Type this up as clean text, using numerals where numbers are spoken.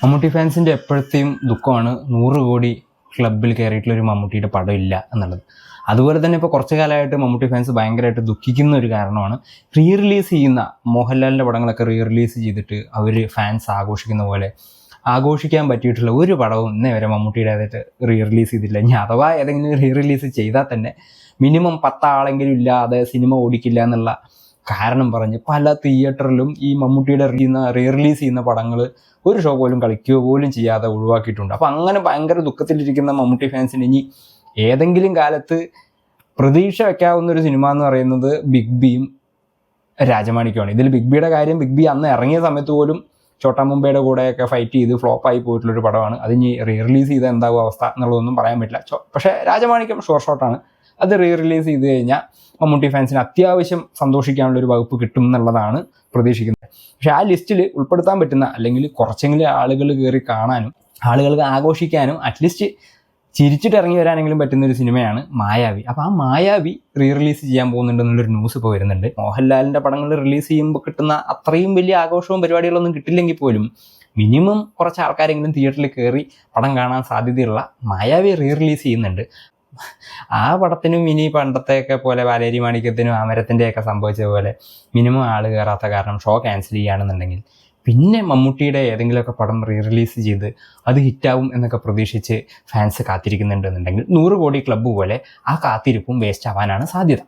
മമ്മൂട്ടി ഫാൻസിൻ്റെ എപ്പോഴത്തെയും ദുഃഖമാണ് 100 കോടി ക്ലബിൽ കയറിയിട്ടുള്ളൊരു മമ്മൂട്ടിയുടെ പടം ഇല്ല എന്നുള്ളത്. അതുപോലെ തന്നെ ഇപ്പോൾ കുറച്ച് കാലമായിട്ട് മമ്മൂട്ടി ഫാൻസ് ഭയങ്കരമായിട്ട് ദുഃഖിക്കുന്ന ഒരു കാരണമാണ് റിലീസ് ചെയ്യുന്ന മോഹൻലാലിൻ്റെ പടങ്ങളൊക്കെ റിലീസ് ചെയ്തിട്ട് അവർ ഫാൻസ് ആഘോഷിക്കുന്ന പോലെ ആഘോഷിക്കാൻ പറ്റിയിട്ടുള്ള ഒരു പടവും ഇന്നേ വരെ മമ്മൂട്ടിയുടേതായിട്ട് റിലീസ് ചെയ്തില്ല. ഇനി അഥവാ ഏതെങ്കിലും റിലീസ് ചെയ്താൽ തന്നെ മിനിമം 10 ആളെങ്കിലും ഇല്ലാതെ സിനിമ ഓടിക്കില്ല എന്നുള്ള കാരണം പറഞ്ഞ് പല തിയേറ്ററിലും ഈ മമ്മൂട്ടിയുടെ റിലീസ് ചെയ്യുന്ന പടങ്ങൾ ഒരു ഷോ പോലും കളിക്കുകയോ പോലും ചെയ്യാതെ ഒഴിവാക്കിയിട്ടുണ്ട്. അപ്പോൾ അങ്ങനെ ഭയങ്കര ദുഃഖത്തിലിരിക്കുന്ന മമ്മൂട്ടി ഫാൻസിന് ഇനി ഏതെങ്കിലും കാലത്ത് പ്രതീക്ഷ വയ്ക്കാവുന്ന ഒരു സിനിമ എന്ന് പറയുന്നത് ബിഗ് ബിയും രാജമാണിക്യമാണ്. ഇതിൽ ബിഗ് ബിയുടെ കാര്യം, ബിഗ് ബി അന്ന് ഇറങ്ങിയ സമയത്ത് പോലും ചോട്ടാ മുംബൈയുടെ കൂടെയൊക്കെ ഫൈറ്റ് ചെയ്ത് ഫ്ലോപ്പായി പോയിട്ടുള്ളൊരു പടമാണ്. അത് ഇനി റിലീസ് ചെയ്താൽ എന്താകും അവസ്ഥ എന്നുള്ളതൊന്നും പറയാൻ പറ്റില്ല. പക്ഷേ രാജമാണിക്യം ഷോർട്ടാണ്. അത് റിലീസ് ചെയ്ത് കഴിഞ്ഞാൽ മമ്മൂട്ടി ഫാൻസിന് അത്യാവശ്യം സന്തോഷിക്കാനുള്ളൊരു വകുപ്പ് കിട്ടും എന്നുള്ളതാണ് പ്രതീക്ഷിക്കുന്നത്. പക്ഷേ ആ ലിസ്റ്റിൽ ഉൾപ്പെടുത്താൻ പറ്റുന്ന, അല്ലെങ്കിൽ കുറച്ചെങ്കിലും ആളുകൾ കയറി കാണാനും ആളുകൾക്ക് ആഘോഷിക്കാനും അറ്റ്ലീസ്റ്റ് ചിരിച്ചിട്ട് ഇറങ്ങി വരാനെങ്കിലും പറ്റുന്നൊരു സിനിമയാണ് മായാവി. അപ്പോൾ ആ മായാവി റിലീസ് ചെയ്യാൻ പോകുന്നുണ്ടെന്നുള്ളൊരു ന്യൂസ് ഇപ്പോൾ വരുന്നുണ്ട്. മോഹൻലാലിൻ്റെ പടങ്ങൾ റിലീസ് ചെയ്യുമ്പോൾ കിട്ടുന്ന അത്രയും വലിയ ആഘോഷവും പരിപാടികളൊന്നും കിട്ടില്ലെങ്കിൽ പോലും മിനിമം കുറച്ച് ആൾക്കാരെങ്കിലും തിയേറ്ററിൽ കയറി പടം കാണാൻ സാധ്യതയുള്ള മായാവി റിലീസ് ചെയ്യുന്നുണ്ട്. ആ പടത്തിനും ഇനി പണ്ടത്തെയൊക്കെ പോലെ വാലേരി മാണിക്യത്തിനും ആമരത്തിൻ്റെയൊക്കെ സംഭവിച്ച പോലെ മിനിമം ആൾ കയറാത്ത കാരണം ഷോ ക്യാൻസൽ ചെയ്യുകയാണെന്നുണ്ടെങ്കിൽ പിന്നെ മമ്മൂട്ടിയുടെ ഏതെങ്കിലുമൊക്കെ പടം റിലീസ് ചെയ്ത് അത് ഹിറ്റാവും എന്നൊക്കെ പ്രതീക്ഷിച്ച് ഫാൻസ് കാത്തിരിക്കുന്നുണ്ടെന്നുണ്ടെങ്കിൽ 100 കോടി ക്ലബ്ബ് പോലെ ആ കാത്തിരിപ്പും വേസ്റ്റ് ആവാനാണ് സാധ്യത.